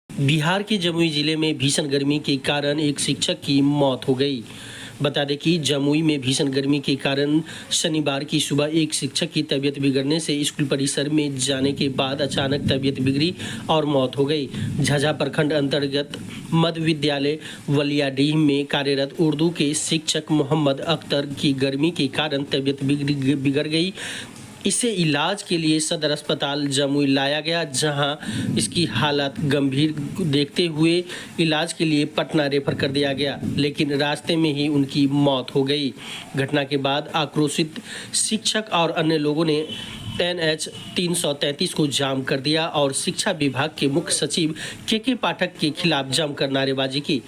बिहार के जमुई जिले में भीषण गर्मी के कारण एक शिक्षक की मौत हो गई। बता दें कि जमुई में भीषण गर्मी के कारण शनिवार की सुबह एक शिक्षक की तबीयत बिगड़ने से स्कूल परिसर में जाने के बाद अचानक तबीयत बिगड़ी और मौत हो गई। झाझा प्रखंड अंतर्गत मध्य विद्यालय वलियाडीह में कार्यरत उर्दू के शिक्षक मोहम्मद अख्तर की गर्मी के कारण तबीयत बिगड़ गई। इसे इलाज के लिए सदर अस्पताल जमुई लाया गया, जहां इसकी हालत गंभीर देखते हुए इलाज के लिए पटना रेफर कर दिया गया, लेकिन रास्ते में ही उनकी मौत हो गई। घटना के बाद आक्रोशित शिक्षक और अन्य लोगों ने NH 333 को जाम कर दिया और शिक्षा विभाग के मुख्य सचिव के पाठक के खिलाफ जमकर नारेबाजी की।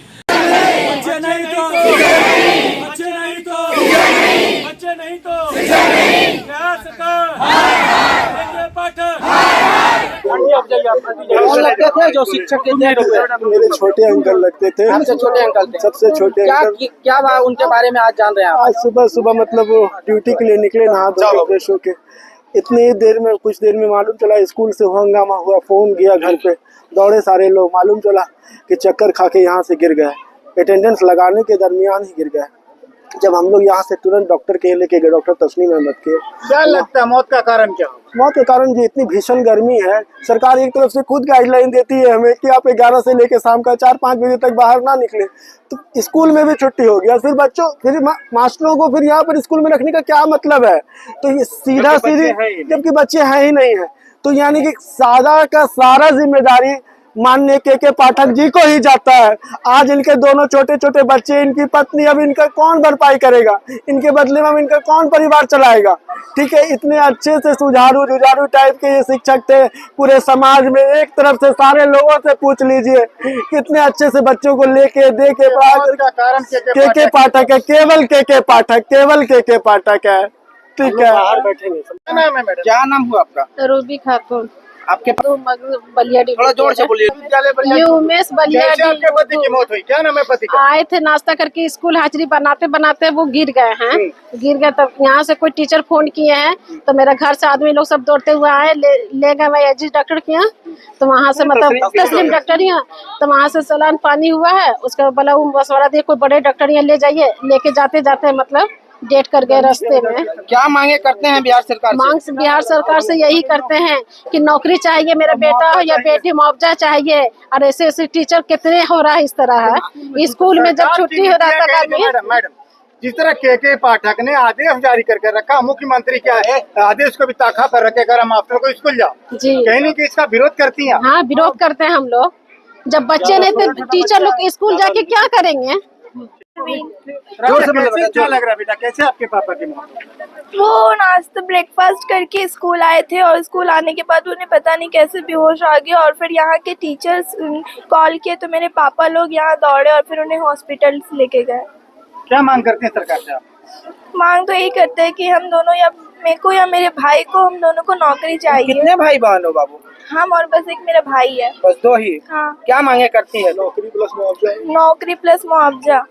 कौन लगते थे जो शिक्षक के डेथ हुए? मेरे छोटे अंकल लगते थे। सबसे छोटे अंकल थे? सबसे छोटे अंकल। क्या उनके बारे में आज जान रहे हैं आप? आज सुबह मतलब वो ड्यूटी के लिए निकले, नहा धो के फ्रेश होके इतनी देर में कुछ देर में मालूम चला स्कूल से हंगामा हुआ। फोन गया घर पे, दौड़े सारे लोग, मालूम चला कि चक्कर खा के यहाँ से गिर गए। अटेंडेंस लगाने के दरमियान ही गिर गए। जब हम लोग यहाँ से तुरंत डॉक्टर के लेके गए, डॉक्टर तस्नीम अहमद के। क्या लगता है मौत का कारण क्या? मौत के कारण जो इतनी भीषण गर्मी है, सरकार एक तरफ से खुद गाइडलाइन देती है हमें कि आप 11 से लेकर शाम का 4-5 बजे तक बाहर ना निकले, तो स्कूल में भी छुट्टी हो गया। फिर बच्चों मास्टरों को फिर यहाँ पर स्कूल में रखने का क्या मतलब है? तो ये सीधा सीधी, जबकि बच्चे हैं ही नहीं है, तो यानी कि सारा का सारा जिम्मेदारी माननीय के पाठक जी को ही जाता है। आज इनके दोनों छोटे छोटे बच्चे, इनकी पत्नी, अब इनका कौन भरपाई करेगा? इनके बदले में इनका कौन परिवार चलाएगा? ठीक है, इतने अच्छे से जुझारू टाइप के ये शिक्षक थे। पूरे समाज में एक तरफ से सारे लोगों से पूछ लीजिए, कितने अच्छे से बच्चों को लेके दे के कारण के पाठक है, केवल के पाठक है। ठीक है, बाहर बैठेंगे। क्या नाम हुआ आपका? रूबी खातून। आपके बलियाडी, थोड़ा जोर से बोलिए। ये उमेश बलियाडी। आपके पति की मौत हुई, क्या नाम है पति का? आए थे नाश्ता करके स्कूल, हाजिरी बनाते बनाते वो गिर गए हैं। गिर गए तब यहाँ से कोई टीचर फोन किए हैं, तो मेरे घर से आदमी लोग सब दौड़ते हुए आए, ले गए मैं एजी डॉक्टर के यहाँ। तो वहाँ से मतलब तस्लीम डॉक्टर यहाँ, तो वहाँ से चलान पानी हुआ है। उसका बोला मशवरा दिए कोई बड़े डॉक्टर यहाँ ले जाइए। लेके जाते जाते मतलब डेट कर गए रास्ते में। क्या मांगे करते हैं बिहार सरकार से? मांग बिहार सरकार से यही करते हैं कि नौकरी चाहिए मेरा बेटा हो या बेटी, मुआवजा चाहिए। और ऐसे टीचर कितने हो रहा है इस तरह है। स्कूल में जब छुट्टी हो रहा था मैडम, जिस तरह के पाठक ने आदेश जारी करके रखा, मुख्यमंत्री क्या है आदेश को भी ताखा पर रखे कर हम मास्टरों को स्कूल जाओ जी, कहीं नहीं कि इसका विरोध करती हैं? हाँ, विरोध करते हैं हम लोग। जब बच्चे नहीं तो टीचर लोग स्कूल जाके क्या करेंगे? क्या लग रहा है बेटा, कैसे आपके पापा की मौत? वो नाश्ता ब्रेकफास्ट करके स्कूल आए थे और स्कूल आने के बाद उन्हें पता नहीं कैसे बेहोश आ गया और फिर यहाँ के टीचर्स कॉल किए तो मेरे पापा लोग यहाँ दौड़े और फिर उन्हें हॉस्पिटल लेके गए। क्या मांग करते हैं सरकार से आप? मांग तो यही करते हैं कि हम दोनों, या मेरे को या मेरे भाई को, हम दोनों को नौकरी चाहिए। कितने भाई बहन हो बाबू? हम और बस एक मेरा भाई है। बस दो ही? हाँ। क्या मांगे करती है? नौकरी प्लस मुआवजा।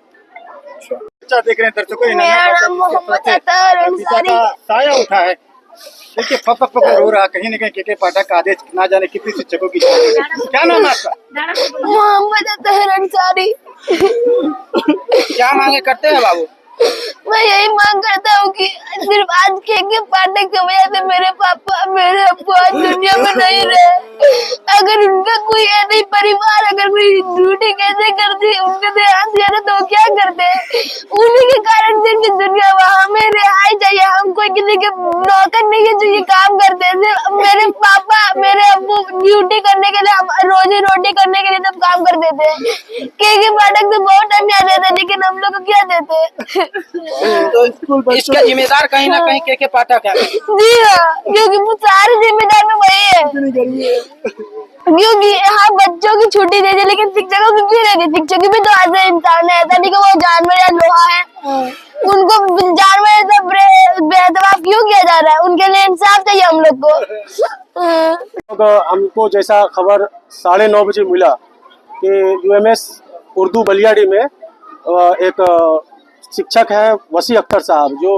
अच्छा, देख रहे हैं दर्शकों, मेरा नाम मोहम्मद अख्तर अंसारी। साया उठा है। देखिए फक रो रहा, कहीं न कहीं के पाठक का आदेश ना जाने कितनी शिक्षकों की। क्या नाम है आपका? मोहम्मद अख्तर अंसारी। क्या मांगे करते हैं बाबू? मैं यही मांग करता हूँ कि सिर्फ आज के पाठक की वजह से मेरे पापा, मेरे अब्बू आज दुनिया में नहीं रहे। अगर उनका कोई नहीं परिवार, अगर कोई ड्यूटी कैसे करती, उनके ध्यान दिया तो वो क्या करते? उन्हीं के कारण जिनकी दुनिया में हमें रिहाई चाहिए। हम कोई किसी के नौकर नहीं है जो ये काम करते हैं। मेरे पापा, मेरे अब्बू ड्यूटी करने के लिए, रोजी रोटी करने के लिए सब काम कर देते हैं। के पाठक तो बहुत अन्याय देते हैं, लेकिन हम लोग को क्या देते? तो इसका जिम्मेदार कहीं ना कहीं के पाठक है। जी हाँ, क्योंकि वो सारे जिम्मेदार में वही है। क्योंकि यहाँ बच्चों की छुट्टी दे दी, लेकिन शिक्षकों की क्यों नहीं दी? शिक्षक भी तो ऐसे इंसान है, ऐसा नहीं कि वो जानवर या लोहा है। उनको जानवर से बेहतराव क्यों किया जा रहा है? उनके लिए इंसाफ चाहिए हम लोग को। हमको जैसा खबर 9:30 बजे मिला कि UMS उर्दू बलियाडी में एक शिक्षक है वसी अख्तर साहब, जो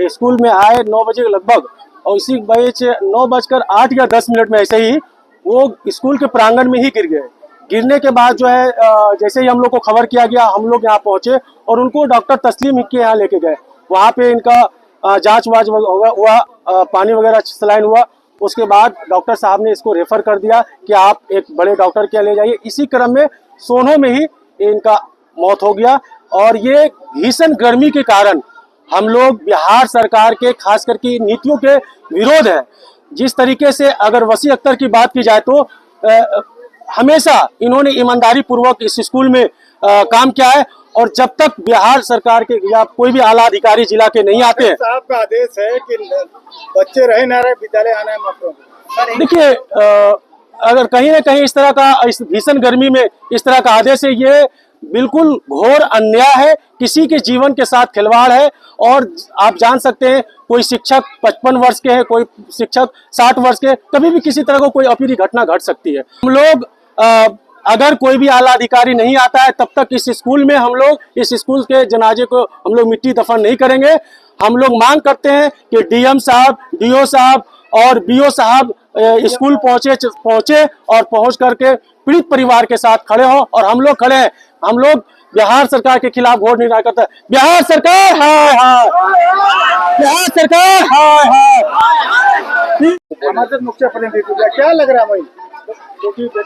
स्कूल में आए 9 बजे लगभग और इसी बीच 9:08 या 10 मिनट में ऐसे ही वो स्कूल के प्रांगण में ही गिर गए। गिरने के बाद जो है जैसे ही हम लोग को खबर किया गया, हम लोग यहाँ पहुंचे और उनको डॉक्टर तस्लीम के यहाँ लेके गए। वहाँ पे इनका जांच वाच हुआ, पानी वगैरह सलाइन हुआ। उसके बाद डॉक्टर साहब ने इसको रेफर कर दिया कि आप एक बड़े डॉक्टर के यहाँ ले जाइए। इसी क्रम में सोनो में ही इनका मौत हो गया। और ये भीषण गर्मी के कारण हम लोग बिहार सरकार के खास करके नीतियों के विरोध है। जिस तरीके से अगर वसी अख्तर की बात की जाए तो हमेशा इन्होंने ईमानदारी पूर्वक इस स्कूल में काम किया है। और जब तक बिहार सरकार के या कोई भी आला अधिकारी जिला के नहीं आते हैं, साहब का आदेश है कि बच्चे रहे ना रहे विद्यालय आना है मास्टरों को। देखिए अगर कहीं ना कहीं इस तरह का, इस भीषण गर्मी में इस तरह का आदेश है, ये बिल्कुल घोर अन्याय है, किसी के जीवन के साथ खिलवाड़ है। और आप जान सकते हैं कोई शिक्षक 55 वर्ष के हैं, कोई शिक्षक 60 वर्ष के, कभी भी किसी तरह को कोई अप्रिय घटना घट सकती है। हम लोग अगर कोई भी आला अधिकारी नहीं आता है तब तक इस स्कूल में हम लोग इस स्कूल के जनाजे को हम लोग मिट्टी दफन नहीं करेंगे। हम लोग मांग करते हैं कि डीएम साहब, डीओ साहब और बीओ साहब स्कूल पहुंचे और पहुंच करके पीड़ित परिवार के साथ खड़े हो। और हम लोग खड़े हैं, हम लोग बिहार सरकार के खिलाफ घोर निर्णय करते हैं। बिहार सरकार हाय हाय, बिहार सरकार हाय हाय। हमारे मुख्य प्रतिनिधि क्या लग रहा है भाई?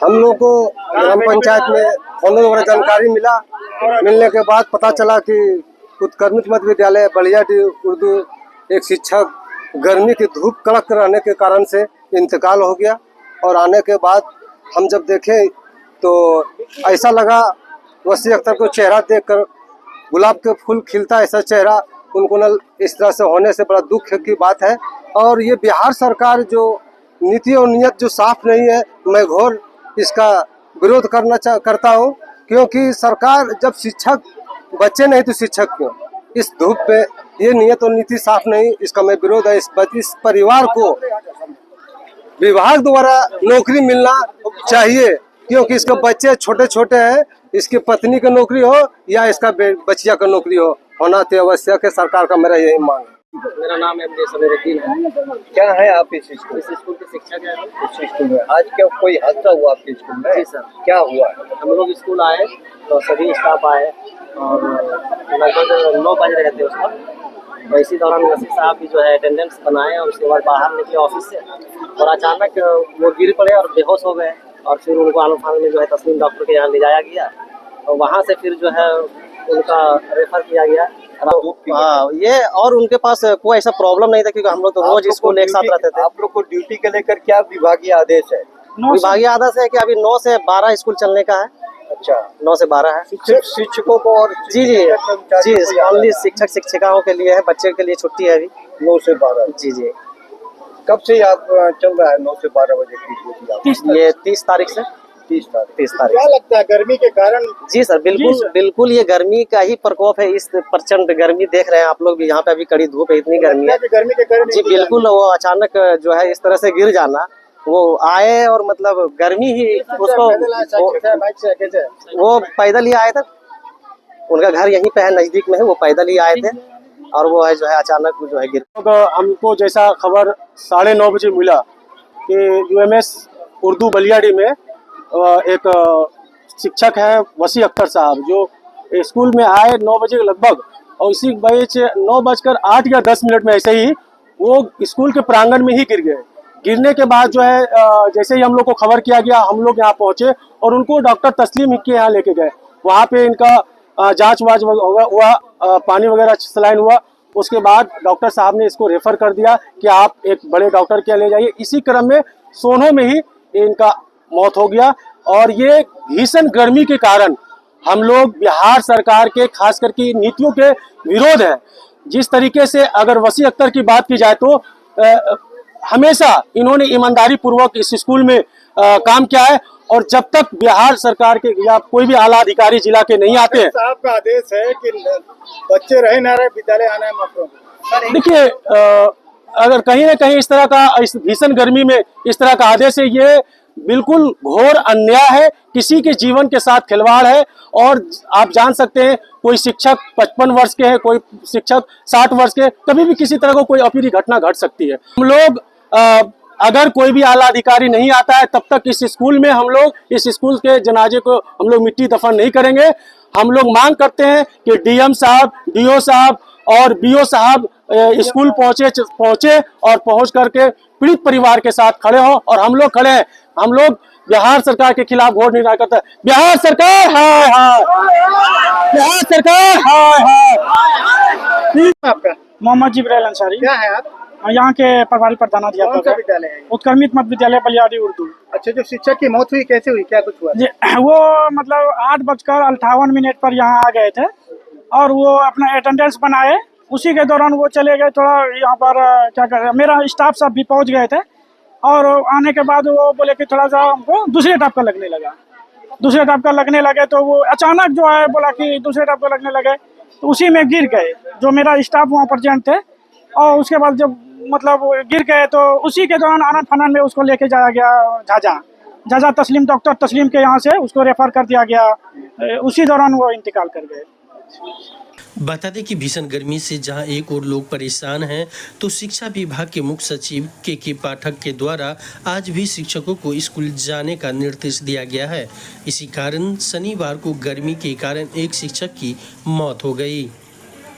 हम लोग को ग्राम पंचायत में फोन वगैरह जानकारी मिलने के बाद पता चला कि उत्क्रमित मध्य विद्यालय बलियाडी उर्दू एक शिक्षक गर्मी की धूप कड़क रहने के कारण से इंतकाल हो गया। और आने के बाद हम जब देखे तो ऐसा लगा वसी अख्तर को चेहरा देखकर गुलाब के फूल खिलता ऐसा चेहरा उनको न इस तरह से होने से बड़ा दुख की बात है। और ये बिहार सरकार जो नीति और नियत जो साफ नहीं है, मैं घोर इसका विरोध करता हूँ। क्योंकि सरकार जब शिक्षक बच्चे नहीं तो शिक्षक क्यों? इस धूप पे ये नियत और नीति साफ नहीं, इसका मैं विरोध है। इस परिवार को विभाग द्वारा नौकरी मिलना चाहिए, क्योंकि इसके बच्चे छोटे छोटे हैं। इसकी पत्नी का नौकरी हो या इसका बच्चिया का नौकरी होना तो आवश्यक है। सरकार का मेरा यही मांग है। मेरा नाम एम डी समीरुद्दीन है। क्या है आप इस स्कूल के शिक्षक है। इस स्कूल में आज क्या कोई हादसा हुआ आपके स्कूल में? जी सर। क्या हुआ? हम लोग स्कूल आए तो सभी स्टाफ आए और लगभग 9 बज रहे थे उस वक्त। तो इसी दौरान वसी साहब भी जो है अटेंडेंस बनाए और उसके बाद बाहर निकले ऑफिस से और अचानक वो गिर पड़े और बेहोश हो गए। और फिर उनको आलम में जो है तस्लीम डॉक्टर के यहाँ ले जाया गया और वहाँ से फिर जो है उनका रेफर किया गया। हाँ, ये और उनके पास कोई ऐसा प्रॉब्लम नहीं था क्योंकि हम लोग तो रोज स्कूल एक साथ रहते थे। आप लोग को ड्यूटी के लेकर क्या विभागीय आदेश है? विभागीय आदेश है कि अभी 9 से 12 स्कूल चलने का है। अच्छा, 9 से 12 है। शिक्षकों को और जी ओनली शिक्षक शिक्षिकाओं के लिए है, बच्चे के लिए छुट्टी है अभी 9 से 12। जी। कब से आप चल रहा है 9 से 12 बजे की ड्यूटी? ये 30 तारीख से। 30 तारीख। क्या लगता है गर्मी के कारण? जी सर, बिल्कुल ये गर्मी का ही प्रकोप है। इस प्रचंड गर्मी देख रहे हैं आप लोग भी, यहाँ पे अभी कड़ी धूप है, इतनी गर्मी है। गर्मी के कारण जी बिल्कुल, वो अचानक जो है इस तरह से गिर जाना, वो आए और मतलब गर्मी ही उसको, वो पैदल ही आए थे। उनका घर यहीं पे है, नजदीक में है, वो पैदल ही आए थे और वो है जो है अचानक जो है गिर। हमको जैसा खबर 9:30 बजे मिला कि यूएमएस उर्दू बलियाडी में एक शिक्षक है वसी अख्तर साहब, जो स्कूल में आए 9 बजे लगभग और इसी बीच 9:08 या 10 मिनट में ऐसे ही वो स्कूल के प्रांगण में ही गिर गए। गिरने के बाद जो है जैसे ही हम लोग को खबर किया गया, हम लोग यहाँ पहुंचे और उनको डॉक्टर तस्लीम के यहाँ लेके गए। वहाँ पे इनका जांच वाच हुआ, पानी वगैरह सलाइन हुआ। उसके बाद डॉक्टर साहब ने इसको रेफर कर दिया कि आप एक बड़े डॉक्टर के यहाँ ले जाइए। इसी क्रम में सोनो में ही इनका मौत हो गया। और ये भीषण गर्मी के कारण हम लोग बिहार सरकार के खास करके नीतियों के विरोध है। जिस तरीके से अगर वसी अख्तर की बात की जाए तो हमेशा इन्होंने ईमानदारी पूर्वक इस स्कूल में काम किया है। और जब तक बिहार सरकार के या कोई भी आला अधिकारी जिला के नहीं आते हैं, साहब का आदेश है कि बच्चे रहे ना रहे विद्यालय आना है मास्टरों को। देखिए अगर कहीं ना कहीं इस तरह का, इस भीषण गर्मी में इस तरह का आदेश है, ये बिल्कुल घोर अन्याय है, किसी के जीवन के साथ खिलवाड़ है। और आप जान सकते हैं कोई शिक्षक 55 वर्ष के है, कोई शिक्षक 60 वर्ष के, कभी भी किसी तरह को कोई अप्रिय घटना घट सकती है। हम लोग अगर कोई भी आला अधिकारी नहीं आता है तब तक इस स्कूल में हम लोग इस स्कूल के जनाजे को हम लोग मिट्टी दफन नहीं करेंगे। हम लोग मांग करते हैं कि डीएम साहब, डीओ साहब और बीओ साहब स्कूल पहुंचे और पहुंच करके पीड़ित परिवार के साथ खड़े हो। और हम लोग खड़े हैं, हम लोग बिहार सरकार के खिलाफ घोर निंदा करते हैं। बिहार सरकार हाय हाय, बिहार सरकार हाय हाय। आपका मोहम्मद जिब्राइल अंसारी, क्या है आप? यहाँ के प्रभारी प्रधानाध्यापक कौन सा है, विद्यालय है? उत्क्रमित मध्य विद्यालय बलियाडी उर्दू। अच्छा, जो शिक्षक की मौत हुई कैसे हुई, क्या कुछ हुआ? वो मतलब 8:58 पर यहाँ आ गए थे और वो अपना अटेंडेंस बनाए, उसी के दौरान वो चले गए। थोड़ा यहाँ पर क्या कर रहे, मेरा स्टाफ सब भी पहुँच गए थे और आने के बाद वो बोले कि थोड़ा सा हमको दूसरे टाइप का लगने लगा। दूसरे टाइप का लगने लगे तो वो अचानक जो है बोला कि दूसरे टाइप का लगने लगे, तो उसी में गिर गए जो मेरा स्टाफ वहाँ प्रेजेंट थे। और उसके बाद जब मतलब गिर गए तो उसी के दौरान आनंद फानन में उसको लेके जाया गया झाझा तस्लीम, डॉक्टर तस्लीम के यहाँ से उसको रेफर कर दिया गया। उसी दौरान वो इंतकाल कर गए। बता दें कि भीषण गर्मी से जहां एक और लोग परेशान हैं, तो शिक्षा विभाग के मुख्य सचिव के पाठक के द्वारा आज भी शिक्षकों को स्कूल जाने का निर्देश दिया गया है। इसी कारण शनिवार को गर्मी के कारण एक शिक्षक की मौत हो गई।